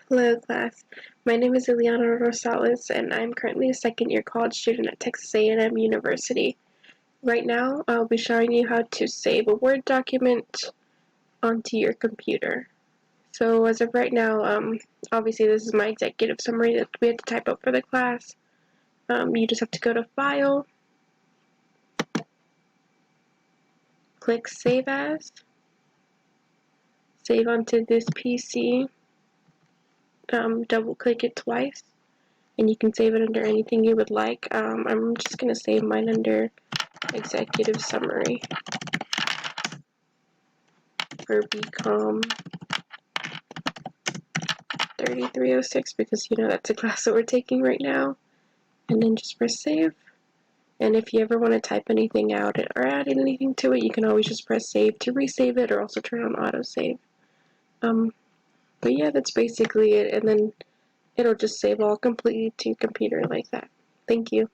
Hello class, my name is Ileana Rosales and I'm currently a second year college student at Texas A&M University. Right now I'll be showing you how to save a Word document onto your computer. So as of right now, obviously this is my executive summary that we had to type up for the class. You just have to go to File, click Save As, save onto this PC, double click it twice, and you can save it under anything you would like. I'm just going to save mine under Executive Summary for BCom 3306 because that's a class that we're taking right now. And then just press save. And if you ever want to type anything out or add anything to it, you can always just press save to resave it or also turn on autosave. But yeah, that's basically it. And then it'll just save all completely to your computer like that. Thank you.